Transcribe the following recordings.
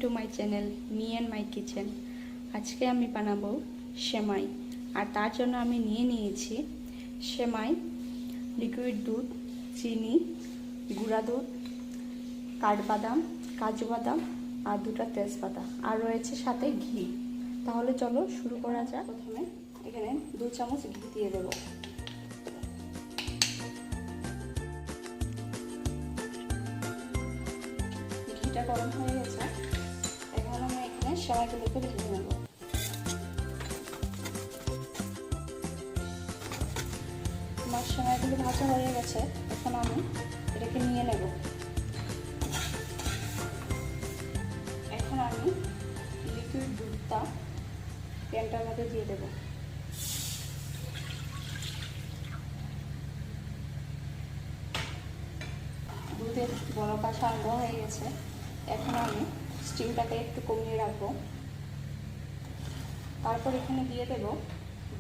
To my channel me and my kitchen. আজকে আমি বানাবো সেমাই, আর তার জন্য আমি নিয়েছি সেমাই, লিকুইড দুধ, চিনি, গুঁড়া দুধ, কাঠবাদাম, কাজু বাদাম আর দুটো তেজপাতা, আর রয়েছে সাথে ঘি। তাহলে চলো শুরু করা যাক। প্রথমে এখানে 2 চামচ ঘি দিয়ে দেবো। ঘিটা গরম হয়ে গেছে, এখন আমি এখানে সেমাইগুলোকে ভেজে নেব। আমার সেমাইগুলো ভাজা হয়ে গেছে, এখন আমি এটাকে নিয়ে নেব। এখন আমি লিকুইড দুধটা প্যানটার মধ্যে দিয়ে দেব। দুধের বড় কাঠা আরম্ভ হয়ে গেছে, এখন আমি স্টিমটাকে একটু কমিয়ে রাখবো। তারপর এখানে দিয়ে দেব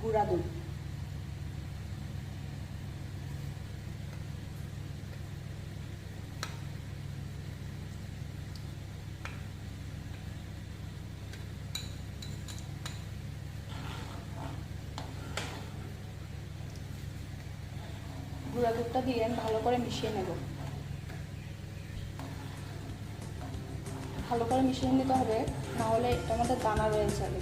গুঁড়া দুধ। গুঁড়া দুধটা দিয়ে ভালো করে মিশিয়ে নেব। ভালো করে মিশিয়ে নিতে হবে, নাহলে এটার মধ্যে দানা রয়ে যাবে।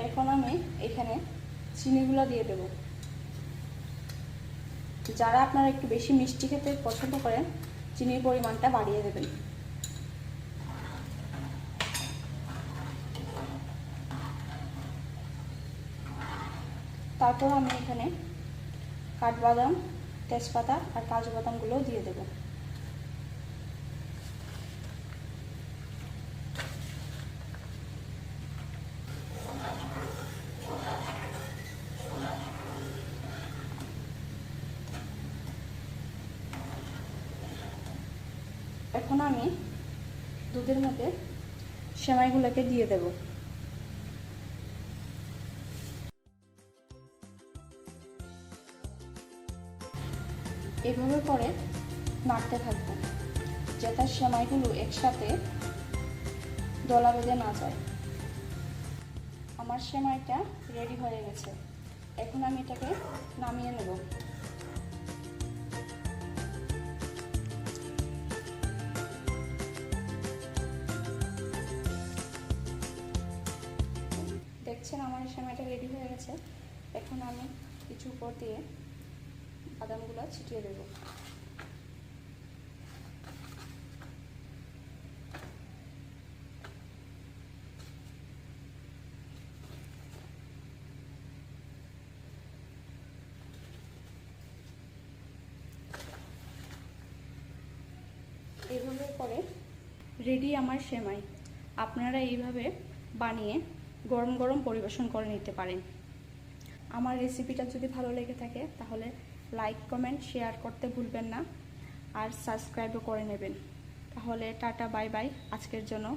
এখন আমি এখানে চিনিগুলো দিয়ে দেব। যারা আপনারা একটু বেশি মিষ্টি খেতে পছন্দ করেন, চিনির পরিমাণটা বাড়িয়ে দেবেন। তারপর আমি এখানে কাঠবাদাম, তেজপাতা আর কাজু বাদামগুলোও দিয়ে দেব। এখন আমি দুধের মধ্যে সেমাইগুলোকে দিয়ে দেব। এভাবে করে নাড়তে থাকবো, যাতে সেমাইগুলো একসাথে দলা বেঁধে না যায়। আমার সেমাইটা রেডি হয়ে গেছে, এখন আমি এটাকে নামিয়ে নেব। দেখছেন আমার সেমাইটা রেডি হয়ে গেছে, এখন আমি কিছু উপর দিয়ে বাদামগুলো ছিটিয়ে দেব। এইভাবে করে রেডি আমার সেমাই। আপনারা এইভাবে বানিয়ে গরম গরম পরিবেশন করে নিতে পারেন। আমার রেসিপিটা যদি ভালো লেগে থাকে তাহলে লাইক, কমেন্ট, শেয়ার করতে ভুলবেন না, আর সাবস্ক্রাইবও করে নেবেন। তাহলে টাটা, বাই বাই আজকের জন্য।